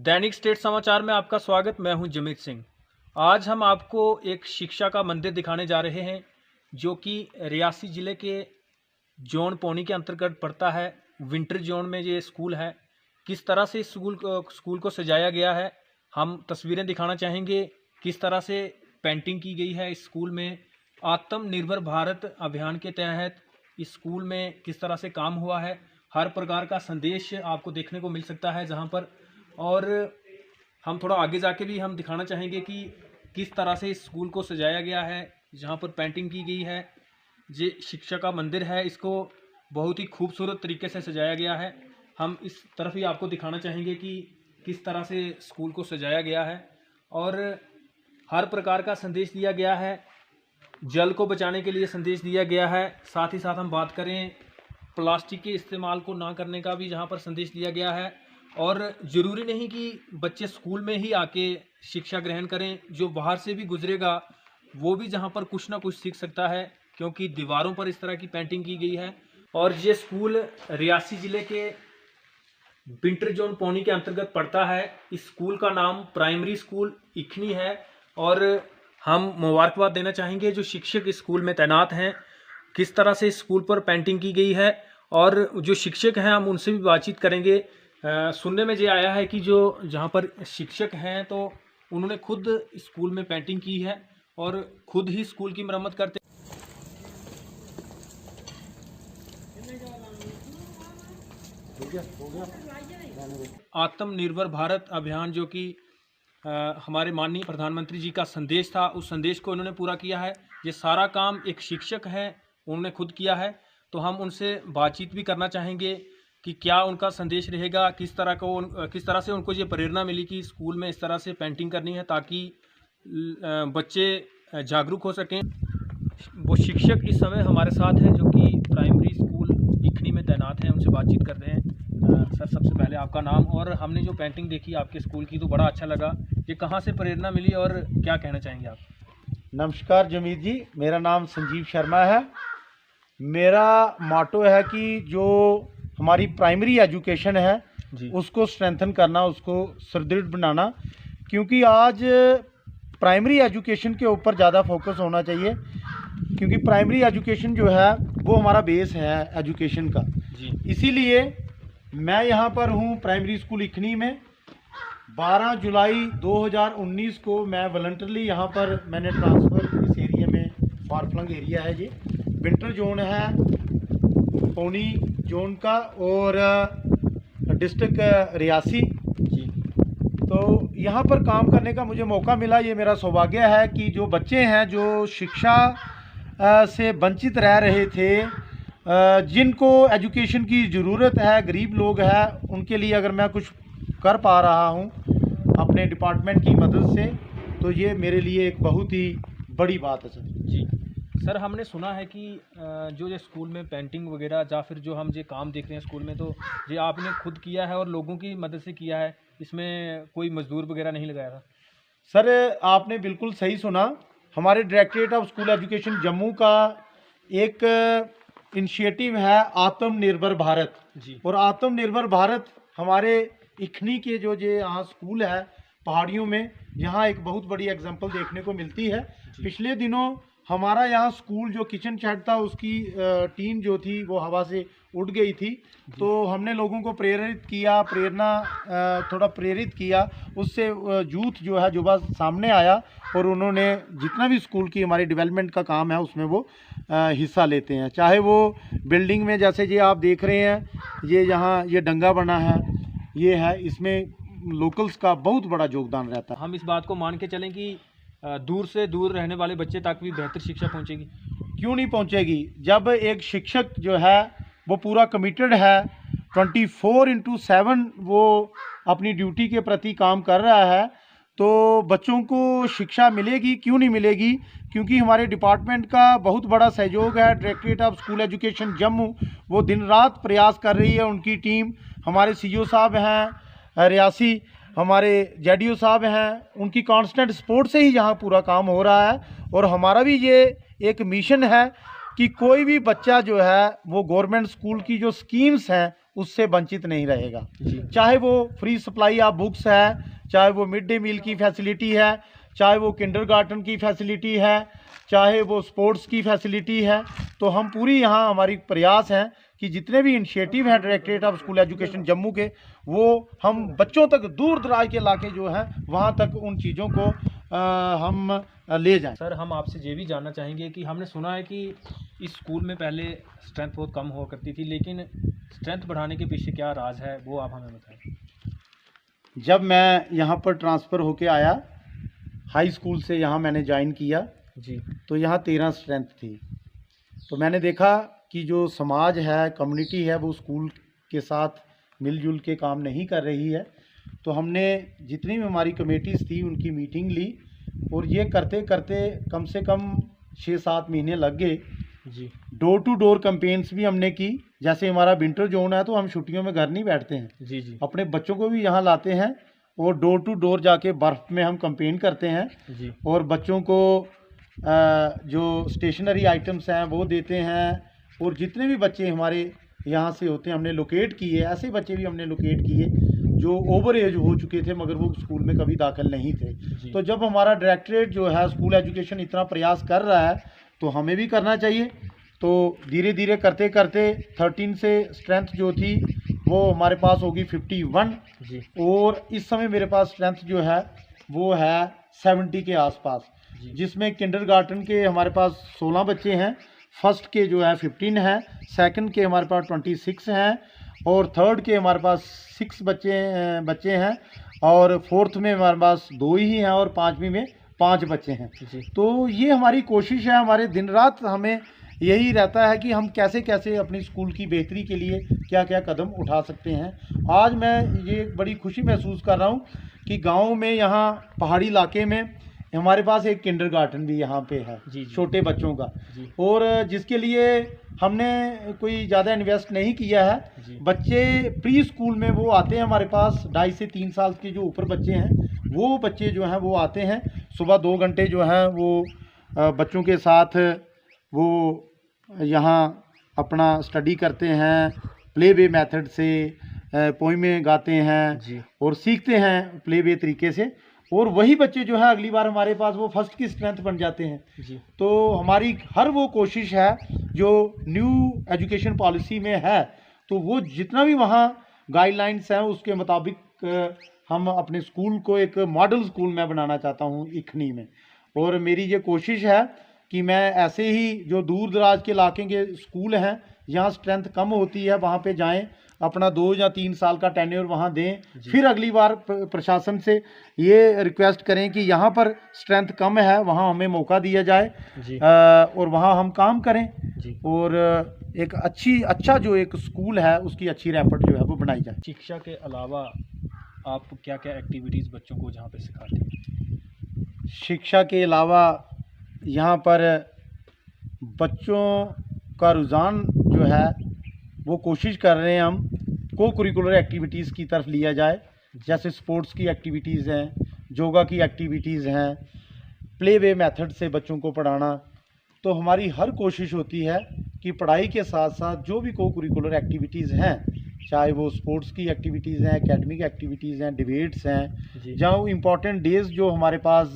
दैनिक state समाचार में आपका स्वागत। मैं हूं जमीत सिंह। आज हम आपको एक शिक्षा का मंदिर दिखाने जा रहे हैं जो कि रियासी ज़िले के जोन पौनी के अंतर्गत पड़ता है। विंटर जोन में ये स्कूल है। किस तरह से इस स्कूल को सजाया गया है हम तस्वीरें दिखाना चाहेंगे। किस तरह से पेंटिंग की गई है इस स्कूल में। आत्मनिर्भर भारत अभियान के तहत इस स्कूल में किस तरह से काम हुआ है, हर प्रकार का संदेश आपको देखने को मिल सकता है जहाँ पर। और हम थोड़ा आगे जाके भी हम दिखाना चाहेंगे कि किस तरह से इस स्कूल को सजाया गया है, जहाँ पर पेंटिंग की गई है। ये शिक्षा का मंदिर है, इसको बहुत ही खूबसूरत तरीके से सजाया गया है। हम इस तरफ ही आपको दिखाना चाहेंगे कि किस तरह से स्कूल को सजाया गया है और हर प्रकार का संदेश दिया गया है। जल को बचाने के लिए संदेश दिया गया है। साथ ही साथ हम बात करें प्लास्टिक के इस्तेमाल को ना करने का भी जहाँ पर संदेश दिया गया है। और ज़रूरी नहीं कि बच्चे स्कूल में ही आके शिक्षा ग्रहण करें, जो बाहर से भी गुजरेगा वो भी जहाँ पर कुछ ना कुछ सीख सकता है, क्योंकि दीवारों पर इस तरह की पेंटिंग की गई है। और ये स्कूल रियासी ज़िले के विंटर जोन पौनी के अंतर्गत पड़ता है। इस स्कूल का नाम प्राइमरी स्कूल इखनी है और हम मुबारकबाद देना चाहेंगे जो शिक्षक इस स्कूल में तैनात हैं। किस तरह से इस स्कूल पर पेंटिंग की गई है और जो शिक्षक हैं हम उनसे भी बातचीत करेंगे। सुनने में ये आया है कि जो जहाँ पर शिक्षक हैं तो उन्होंने खुद स्कूल में पेंटिंग की है और खुद ही स्कूल की मरम्मत करते। आत्मनिर्भर भारत अभियान जो कि हमारे माननीय प्रधानमंत्री जी का संदेश था, उस संदेश को उन्होंने पूरा किया है। ये सारा काम एक शिक्षक है उन्होंने खुद किया है। तो हम उनसे बातचीत भी करना चाहेंगे कि क्या उनका संदेश रहेगा, किस तरह से उनको ये प्रेरणा मिली कि स्कूल में इस तरह से पेंटिंग करनी है ताकि बच्चे जागरूक हो सकें। वो शिक्षक इस समय हमारे साथ हैं जो कि प्राइमरी स्कूल इखनी में तैनात हैं, उनसे बातचीत कर रहे हैं। सर, सबसे पहले आपका नाम, और हमने जो पेंटिंग देखी आपके स्कूल की तो बड़ा अच्छा लगा। ये कहाँ से प्रेरणा मिली और क्या कहना चाहेंगे आप? नमस्कार जमीत जी, मेरा नाम संजीव शर्मा है। मेरा मोटो है कि जो हमारी प्राइमरी एजुकेशन है उसको स्ट्रेंथन करना, उसको सुदृढ़ बनाना, क्योंकि आज प्राइमरी एजुकेशन के ऊपर ज़्यादा फोकस होना चाहिए, क्योंकि प्राइमरी एजुकेशन जो है वो हमारा बेस है एजुकेशन का जी। इसीलिए मैं यहाँ पर हूँ प्राइमरी स्कूल इखनी में। 12 जुलाई 2019 को मैं वॉलंटरली यहाँ पर मैंने ट्रांसफ़र, इस एरिया में फारफ्लंग एरिया है, ये विंटर जोन है पौनी जोन का और डिस्ट्रिक्ट रियासी जी। तो यहाँ पर काम करने का मुझे मौका मिला। ये मेरा सौभाग्य है कि जो बच्चे हैं जो शिक्षा से वंचित रह रहे थे, जिनको एजुकेशन की ज़रूरत है, गरीब लोग हैं, उनके लिए अगर मैं कुछ कर पा रहा हूँ अपने डिपार्टमेंट की मदद से, तो ये मेरे लिए एक बहुत ही बड़ी बात है सर जी। सर, हमने सुना है कि जो ये स्कूल में पेंटिंग वगैरह या फिर जो हम ये काम देख रहे हैं स्कूल में, तो ये आपने खुद किया है और लोगों की मदद से किया है, इसमें कोई मजदूर वगैरह नहीं लगाया था? सर, आपने बिल्कुल सही सुना। हमारे directorate of school education Jammu का एक इनिशिएटिव है आत्मनिर्भर भारत जी। और आत्मनिर्भर भारत हमारे इखनी के जो यहाँ स्कूल है पहाड़ियों में, यहाँ एक बहुत बड़ी एग्जाम्पल देखने को मिलती है। पिछले दिनों हमारा यहाँ स्कूल जो किचन शेड था उसकी टीन जो थी वो हवा से उड़ गई थी, तो हमने लोगों को थोड़ा प्रेरित किया। उससे यूथ जो है युवा सामने आया और उन्होंने जितना भी स्कूल की हमारी डेवलपमेंट का काम है उसमें वो हिस्सा लेते हैं। चाहे वो बिल्डिंग में, जैसे ये आप देख रहे हैं, ये यहाँ ये डंगा बना है, ये है, इसमें लोकल्स का बहुत बड़ा योगदान रहता है। हम इस बात को मान के चलें कि दूर से दूर रहने वाले बच्चे तक भी बेहतर शिक्षा पहुंचेगी? क्यों नहीं पहुंचेगी। जब एक शिक्षक जो है वो पूरा कमिटेड है, 24/7 वो अपनी ड्यूटी के प्रति काम कर रहा है, तो बच्चों को शिक्षा मिलेगी। क्यों नहीं मिलेगी? क्योंकि हमारे डिपार्टमेंट का बहुत बड़ा सहयोग है। Directorate of school education Jammu वो दिन रात प्रयास कर रही है, उनकी टीम, हमारे सीईओ साहब हैं रियासी, हमारे जेडीओ साहब हैं, उनकी कांस्टेंट सपोर्ट से ही यहाँ पूरा काम हो रहा है। और हमारा भी ये एक मिशन है कि कोई भी बच्चा जो है वो गवर्नमेंट स्कूल की जो स्कीम्स हैं उससे वंचित नहीं रहेगा। जी। चाहे वो फ्री सप्लाई ऑफ बुक्स है, चाहे वो मिड डे मील की फैसिलिटी है, चाहे वो किंडरगार्टन की फैसिलिटी है, चाहे वो स्पोर्ट्स की फैसिलिटी है। तो हम पूरी यहाँ हमारी प्रयास हैं कि जितने भी इनिशिएटिव हैं directorate of school education Jammu के, वो हम बच्चों तक, दूर दराज के इलाके जो हैं वहाँ तक उन चीज़ों को हम ले जाएं। सर, हम आपसे ये भी जानना चाहेंगे कि हमने सुना है कि इस स्कूल में पहले स्ट्रेंथ बहुत कम हुआ करती थी, लेकिन स्ट्रेंथ बढ़ाने के पीछे क्या राज है, वो आप हमें बताएं। जब मैं यहाँ पर ट्रांसफ़र होके आया, हाई स्कूल से यहाँ मैंने ज्वाइन किया जी। तो यहाँ 13 स्ट्रेंथ थी। तो मैंने देखा कि जो समाज है, कम्युनिटी है, वो स्कूल के साथ मिलजुल के काम नहीं कर रही है। तो हमने जितनी भी हमारी कमेटीज़ थी उनकी मीटिंग ली, और ये करते करते कम से कम 6-7 महीने लग गए। जी। डोर टू डोर कैंपेन्स भी हमने की। जैसे हमारा विंटर जोन है तो हम छुट्टियों में घर नहीं बैठते हैं, जी। जी। अपने बच्चों को भी यहाँ लाते हैं और डोर टू डोर जाके बर्फ़ में हम कैंपेन करते हैं। जी। और बच्चों को जो स्टेशनरी आइटम्स हैं वो देते हैं। और जितने भी बच्चे हमारे यहाँ से होते हैं हमने लोकेट किए, ऐसे बच्चे भी हमने लोकेट किए जो ओवर एज हो चुके थे मगर वो स्कूल में कभी दाखिल नहीं थे। तो जब हमारा डायरेक्टरेट जो है स्कूल एजुकेशन इतना प्रयास कर रहा है तो हमें भी करना चाहिए। तो धीरे धीरे करते करते 13 से स्ट्रेंथ जो थी वो हमारे पास होगी 51 जी। और इस समय मेरे पास स्ट्रेंथ जो है वो है 70 के आसपास, जिसमें किंडरगार्टन के हमारे पास 16 बच्चे हैं, फर्स्ट के जो है 15 हैं, सेकंड के हमारे पास 26 हैं, और थर्ड के हमारे पास 6 बच्चे हैं, और फोर्थ में हमारे पास 2 ही हैं, और पाँचवीं में 5 बच्चे हैं। तो ये हमारी कोशिश है, हमारे दिन रात हमें यही रहता है कि हम कैसे कैसे अपनी स्कूल की बेहतरी के लिए क्या क्या कदम उठा सकते हैं। आज मैं ये बड़ी खुशी महसूस कर रहा हूँ कि गांव में, यहाँ पहाड़ी इलाके में हमारे पास एक किंडरगार्टन भी यहाँ पे है छोटे बच्चों का, और जिसके लिए हमने कोई ज़्यादा इन्वेस्ट नहीं किया है। बच्चे प्री स्कूल में वो आते हैं हमारे पास, 2.5 से 3 साल के जो ऊपर बच्चे हैं वो बच्चे जो हैं वो आते हैं। सुबह 2 घंटे जो हैं वो बच्चों के साथ वो यहाँ अपना स्टडी करते हैं, प्ले वे मेथड से पोइमें गाते हैं और सीखते हैं प्ले वे तरीके से। और वही बच्चे जो है अगली बार हमारे पास वो फर्स्ट की स्ट्रेंथ बन जाते हैं। तो हमारी हर वो कोशिश है जो न्यू एजुकेशन पॉलिसी में है, तो वो जितना भी वहाँ गाइडलाइंस हैं उसके मुताबिक हम अपने स्कूल को एक मॉडल स्कूल में बनाना चाहता हूँ इखनी में। और मेरी ये कोशिश है कि मैं ऐसे ही जो दूर दराज के इलाके के स्कूल हैं जहाँ स्ट्रेंथ कम होती है वहाँ पे जाएं, अपना 2 या 3 साल का टेन्योर वहाँ दें, फिर अगली बार प्रशासन से ये रिक्वेस्ट करें कि यहाँ पर स्ट्रेंथ कम है वहाँ हमें मौका दिया जाए और वहाँ हम काम करें और एक अच्छा जो एक स्कूल है उसकी अच्छी रैपट जो है वो बनाई जाए। शिक्षा के अलावा आप क्या क्या एक्टिविटीज़ बच्चों को जहाँ पे सिखाते हैं? शिक्षा के अलावा यहाँ पर बच्चों का रुझान जो है वो कोशिश कर रहे हैं हम को करिकुलर एक्टिविटीज़ की तरफ लिया जाए, जैसे स्पोर्ट्स की एक्टिविटीज़ हैं, योगा की एक्टिविटीज़ हैं, प्ले वे मेथड से बच्चों को पढ़ाना। तो हमारी हर कोशिश होती है कि पढ़ाई के साथ साथ जो भी को करिकुलर एक्टिविटीज़ हैं, चाहे वो स्पोर्ट्स की एक्टिविटीज़ हैं, एकेडमिक एक्टिविटीज़ हैं, डिबेट्स हैं, जहाँ वो इम्पॉर्टेंट डेज़ जो हमारे पास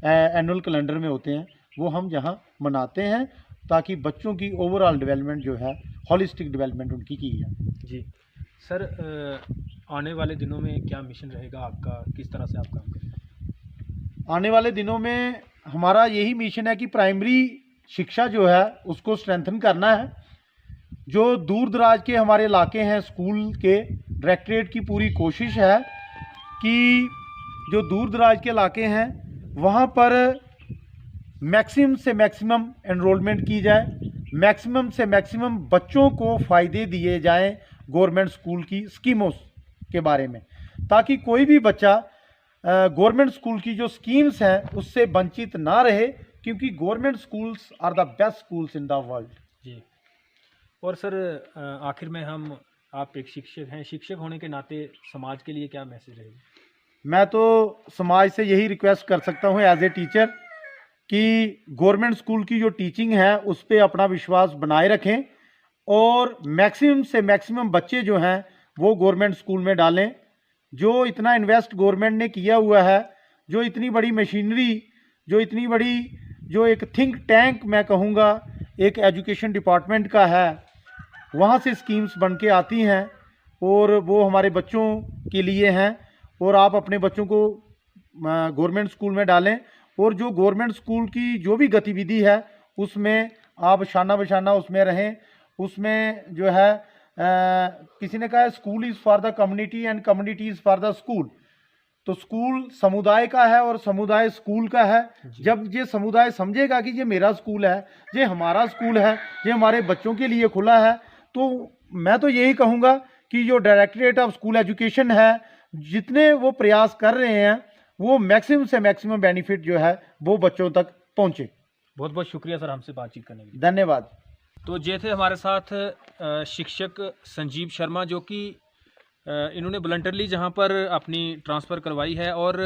एनुअल कैलेंडर में होते हैं वो हम जहाँ मनाते हैं, ताकि बच्चों की ओवरऑल डेवलपमेंट जो है, हॉलिस्टिक डेवलपमेंट उनकी की जाए। जी सर, आने वाले दिनों में क्या मिशन रहेगा आपका, किस तरह से आप काम करेंगे? आने वाले दिनों में हमारा यही मिशन है कि प्राइमरी शिक्षा जो है उसको स्ट्रेंथन करना है। जो दूर दराज के हमारे इलाके हैं स्कूल के, डायरेक्टरेट की पूरी कोशिश है कि जो दूर दराज के इलाके हैं वहाँ पर मैक्सिमम से मैक्सिमम एनरोलमेंट की जाए, मैक्सिमम से मैक्सिमम बच्चों को फ़ायदे दिए जाएं गवर्नमेंट स्कूल की स्कीमों के बारे में, ताकि कोई भी बच्चा गवर्नमेंट स्कूल की जो स्कीम्स हैं उससे वंचित ना रहे, क्योंकि government schools are the best schools in the world. जी। और सर, आखिर में आप एक शिक्षक हैं, शिक्षक होने के नाते समाज के लिए क्या मैसेज रहेगा? मैं तो समाज से यही रिक्वेस्ट कर सकता हूँ एज ए टीचर कि गवर्नमेंट स्कूल की जो टीचिंग है उस पर अपना विश्वास बनाए रखें और मैक्सिमम से मैक्सिमम बच्चे जो हैं वो गवर्नमेंट स्कूल में डालें। जो इतना इन्वेस्ट गवर्नमेंट ने किया हुआ है, जो इतनी बड़ी मशीनरी, जो इतनी बड़ी, जो एक थिंक टैंक मैं कहूँगा एक एजुकेशन डिपार्टमेंट का है, वहाँ से स्कीम्स बन के आती हैं और वो हमारे बच्चों के लिए हैं। और आप अपने बच्चों को गवर्नमेंट स्कूल में डालें और जो गवर्नमेंट स्कूल की जो भी गतिविधि है उसमें आप शाना बशाना उसमें रहें। उसमें जो है किसी ने कहा school is for the community and community is for the school. तो स्कूल समुदाय का है और समुदाय स्कूल का है। जब ये समुदाय समझेगा कि ये मेरा स्कूल है, ये हमारा स्कूल है, ये हमारे बच्चों के लिए खुला है, तो मैं तो यही कहूँगा कि जो डायरेक्टरेट ऑफ स्कूल एजुकेशन है, जितने वो प्रयास कर रहे हैं वो मैक्सिमम से मैक्सिमम बेनिफिट जो है वो बच्चों तक पहुँचे। बहुत बहुत शुक्रिया सर हमसे बातचीत करने के लिए। धन्यवाद। तो ये थे हमारे साथ शिक्षक संजीव शर्मा, जो कि इन्होंने वॉलंटरली जहाँ पर अपनी ट्रांसफ़र करवाई है और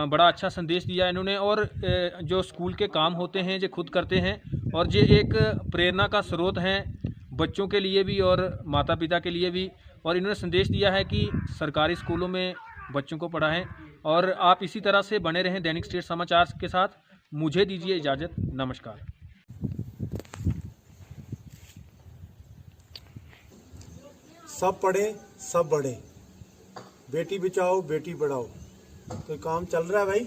बड़ा अच्छा संदेश दिया इन्होंने। और जो स्कूल के काम होते हैं ये खुद करते हैं और ये एक प्रेरणा का स्रोत हैं बच्चों के लिए भी और माता पिता के लिए भी। और इन्होंने संदेश दिया है कि सरकारी स्कूलों में बच्चों को पढ़ाएं। और आप इसी तरह से बने रहें दैनिक स्टेट समाचार के साथ। मुझे दीजिए इजाज़त, नमस्कार। सब पढ़े सब बढ़े, बेटी बचाओ बेटी पढ़ाओ। कोई काम चल रहा है भाई?